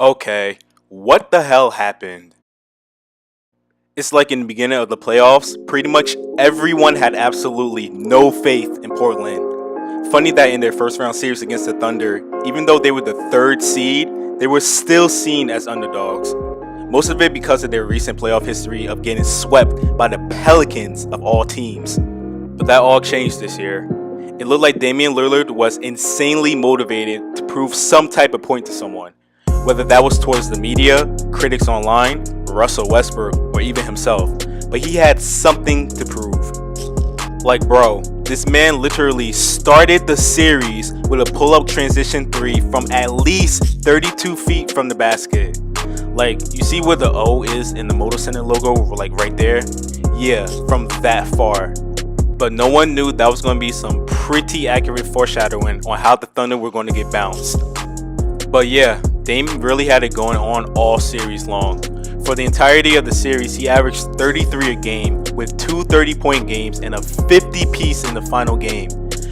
Okay, what the hell happened? It's like in the beginning of the playoffs, pretty much everyone had absolutely no faith in Portland. Funny that in their first round series against the Thunder, even though they were the third seed, they were still seen as underdogs. Most of it because of their recent playoff history of getting swept by the Pelicans of all teams. But that all changed this year. It looked like Damian Lillard was insanely motivated to prove some type of point to someone, whether that was towards the media, critics online, Russell Westbrook, or even himself. But he had something to prove. Like, bro, this man literally started the series with a pull-up transition 3 from at least 32 feet from the basket. Like, you see where the O is in the Motor Center logo, like right there? Yeah, from that far. But no one knew that was going to be some pretty accurate foreshadowing on how the Thunder were going to get bounced. But yeah, Dame really had it going on all series long. For the entirety of the series, he averaged 33 a game with two 30-point games and a 50-piece in the final game.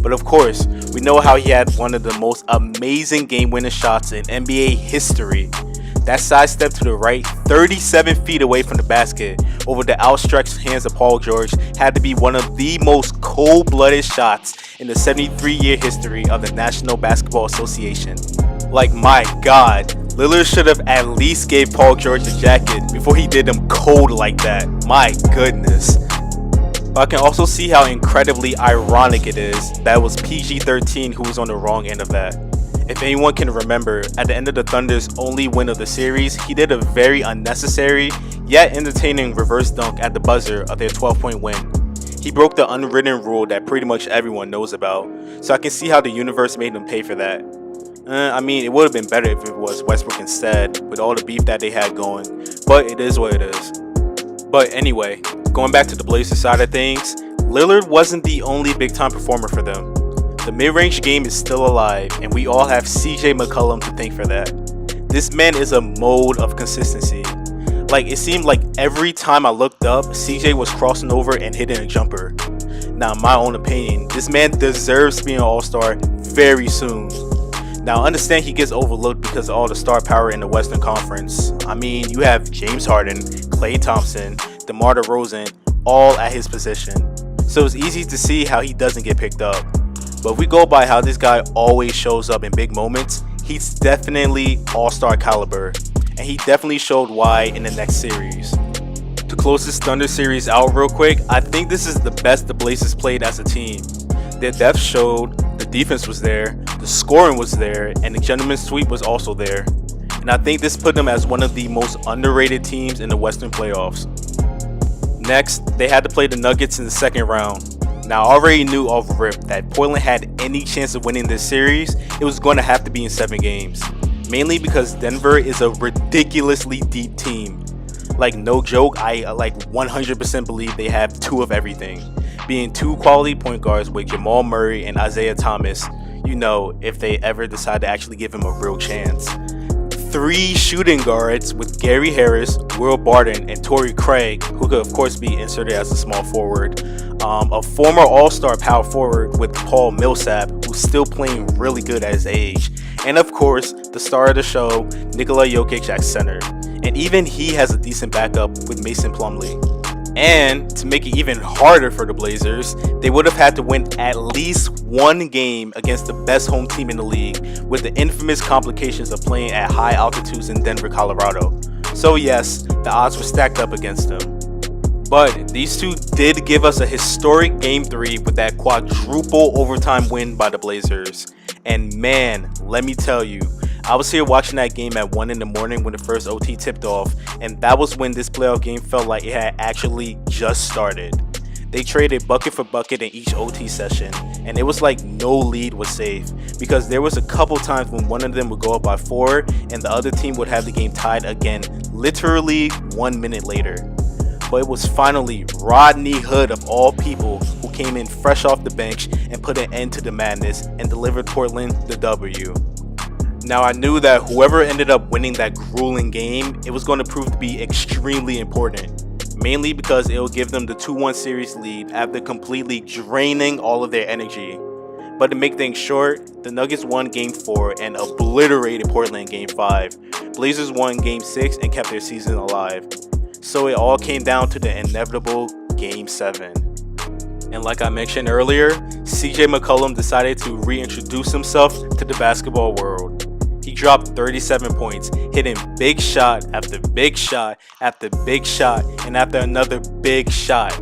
But of course, we know how he had one of the most amazing game-winning shots in NBA history. That sidestep to the right, 37 feet away from the basket, over the outstretched hands of Paul George, had to be one of the most cold-blooded shots in the 73-year history of the National Basketball Association. Like, my God, Lillard should have at least gave Paul George a jacket before he did him cold like that. My goodness. But I can also see how incredibly ironic it is that it was PG-13 who was on the wrong end of that. If anyone can remember, at the end of the Thunder's only win of the series, he did a very unnecessary, yet entertaining reverse dunk at the buzzer of their 12-point win. He broke the unwritten rule that pretty much everyone knows about, so I can see how the universe made him pay for that. I mean, it would have been better if it was Westbrook instead, with all the beef that they had going, but it is what it is. But anyway, going back to the Blazers side of things, Lillard wasn't the only big-time performer for them. The mid-range game is still alive, and we all have CJ McCollum to thank for that. This man is a mode of consistency. Like, it seemed like every time I looked up, CJ was crossing over and hitting a jumper. Now, in my own opinion, this man deserves to be an all-star very soon. Now, I understand he gets overlooked because of all the star power in the Western Conference. I mean, you have James Harden, Klay Thompson, DeMar DeRozan, all at his position. So it's easy to see how he doesn't get picked up. But if we go by how this guy always shows up in big moments, he's definitely all-star caliber. And he definitely showed why in the next series. To close this Thunder series out real quick, I think this is the best the Blazers played as a team. Their depth showed, the defense was there, the scoring was there, and the gentleman's sweep was also there. And I think this put them as one of the most underrated teams in the Western playoffs. Next, they had to play the Nuggets in the second round. Now, I already knew off rip that Portland had any chance of winning this series, it was going to have to be in 7 games. Mainly because Denver is a ridiculously deep team. Like, no joke, I 100% believe they have 2 of everything. Being 2 quality point guards with Jamal Murray and Isaiah Thomas, you know, if they ever decide to actually give him a real chance. 3 shooting guards with Gary Harris, Will Barton, and Torrey Craig, who could of course be inserted as a small forward. A former all-star power forward with Paul Millsap, who's still playing really good at his age. And of course, the star of the show, Nikola Jokic at center. And even he has a decent backup with Mason Plumlee. And to make it even harder for the Blazers, they would have had to win at least 1 game against the best home team in the league, with the infamous complications of playing at high altitudes in Denver, Colorado. So yes, the odds were stacked up against them. But these two did give us a historic Game 3 with that quadruple overtime win by the Blazers. And man, let me tell you, I was here watching that game at 1 in the morning when the first OT tipped off, and that was when this playoff game felt like it had actually just started. They traded bucket for bucket in each OT session, and it was like no lead was safe, because there was a couple times when one of them would go up by 4 and the other team would have the game tied again literally 1 minute later. But it was finally Rodney Hood of all people who came in fresh off the bench and put an end to the madness and delivered Portland the W. Now, I knew that whoever ended up winning that grueling game, it was going to prove to be extremely important, mainly because it will give them the 2-1 series lead after completely draining all of their energy. But to make things short, the Nuggets won Game 4 and obliterated Portland in Game 5, Blazers won Game 6 and kept their season alive. So it all came down to the inevitable Game 7. And like I mentioned earlier, CJ McCollum decided to reintroduce himself to the basketball world. He dropped 37 points, hitting big shot after big shot after big shot and after another big shot.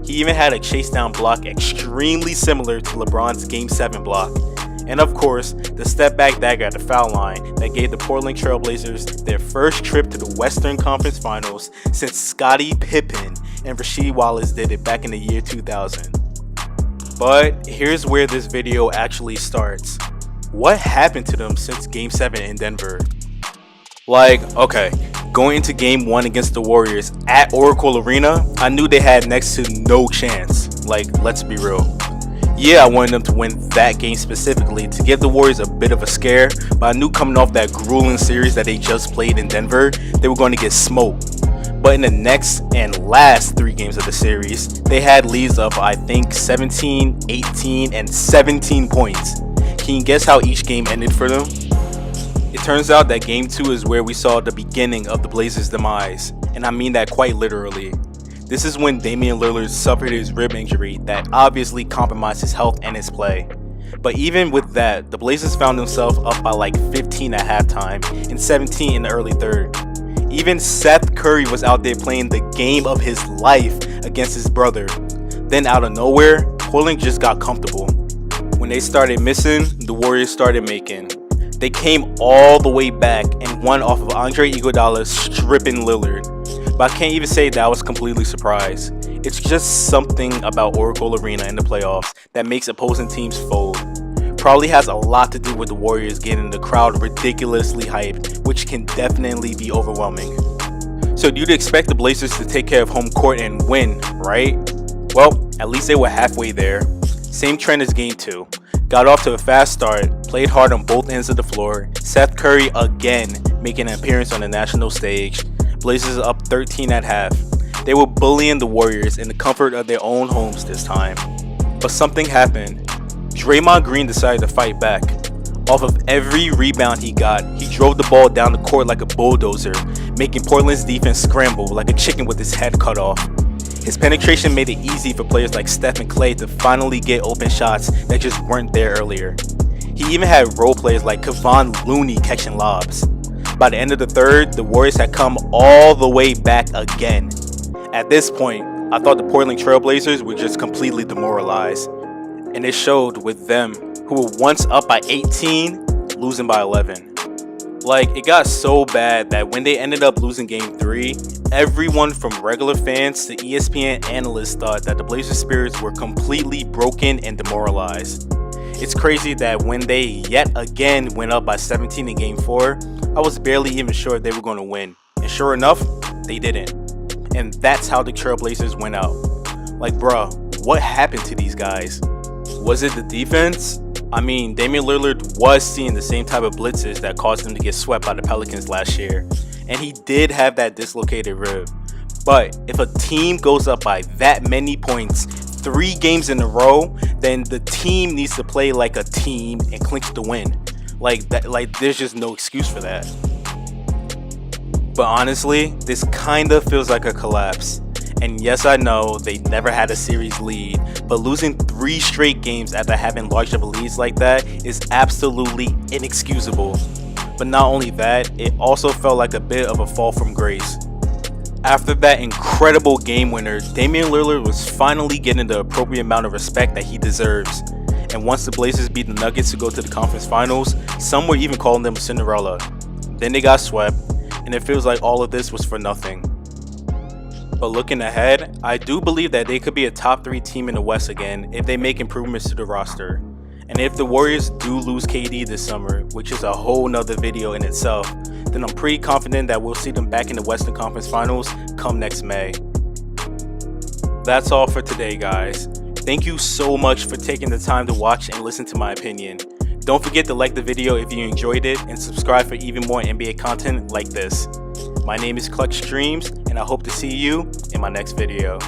He even had a chase down block extremely similar to LeBron's Game 7 block. And of course, the step back dagger at the foul line that gave the Portland Trail Blazers their first trip to the Western Conference Finals since Scottie Pippen and Rasheed Wallace did it back in the year 2000. But here's where this video actually starts. What happened to them since Game 7 in Denver? Like, okay, going into Game 1 against the Warriors at Oracle Arena, I knew they had next to no chance. Like, let's be real. Yeah, I wanted them to win that game specifically to give the Warriors a bit of a scare, but I knew coming off that grueling series that they just played in Denver, they were going to get smoked. But in the next and last 3 games of the series, they had leads of I think 17, 18, and 17 points. Can you guess how each game ended for them? It turns out that Game 2 is where we saw the beginning of the Blazers' demise, and I mean that quite literally. This is when Damian Lillard suffered his rib injury that obviously compromised his health and his play. But even with that, the Blazers found themselves up by like 15 at halftime and 17 in the early third. Even Seth Curry was out there playing the game of his life against his brother. Then out of nowhere, Portland just got comfortable. When they started missing, the Warriors started making. They came all the way back and won off of Andre Iguodala stripping Lillard. But I can't even say that I was completely surprised. It's just something about Oracle Arena in the playoffs that makes opposing teams fold. Probably has a lot to do with the Warriors getting the crowd ridiculously hyped, which can definitely be overwhelming. So you'd expect the Blazers to take care of home court and win, right? Well, at least they were halfway there. Same trend as Game 2. Got off to a fast start, played hard on both ends of the floor. Seth Curry again making an appearance on the national stage. Blazers up 13 at half. They were bullying the Warriors in the comfort of their own homes this time. But something happened. Draymond Green decided to fight back. Off of every rebound he got, he drove the ball down the court like a bulldozer, making Portland's defense scramble like a chicken with his head cut off. His penetration made it easy for players like Steph and Klay to finally get open shots that just weren't there earlier. He even had role players like Kevon Looney catching lobs. By the end of the third, the Warriors had come all the way back again. At this point, I thought the Portland Trail Blazers were just completely demoralized. And it showed with them, who were once up by 18, losing by 11. Like, it got so bad that when they ended up losing Game 3, everyone from regular fans to ESPN analysts thought that the Blazers' spirits were completely broken and demoralized. It's crazy that when they yet again went up by 17 in Game 4, I was barely even sure they were going to win. And sure enough, they didn't. And that's how the Trailblazers went out. Like, bruh, what happened to these guys? Was it the defense? I mean, Damian Lillard was seeing the same type of blitzes that caused him to get swept by the Pelicans last year. And he did have that dislocated rib. But if a team goes up by that many points 3 games in a row, then the team needs to play like a team and clinch the win. Like that, there's just no excuse for that. But honestly, this kinda feels like a collapse. And yes, I know they never had a series lead, but losing 3 straight games after having large double leads like that is absolutely inexcusable. But not only that, it also felt like a bit of a fall from grace. After that incredible game winner, Damian Lillard was finally getting the appropriate amount of respect that he deserves. And once the Blazers beat the Nuggets to go to the conference finals, some were even calling them Cinderella. Then they got swept, and it feels like all of this was for nothing. But looking ahead, I do believe that they could be a top 3 team in the West again if they make improvements to the roster. And if the Warriors do lose KD this summer, which is a whole nother video in itself, then I'm pretty confident that we'll see them back in the Western Conference Finals come next May. That's all for today, guys. Thank you so much for taking the time to watch and listen to my opinion. Don't forget to like the video if you enjoyed it and subscribe for even more NBA content like this. My name is Clutch Dreams, and I hope to see you in my next video.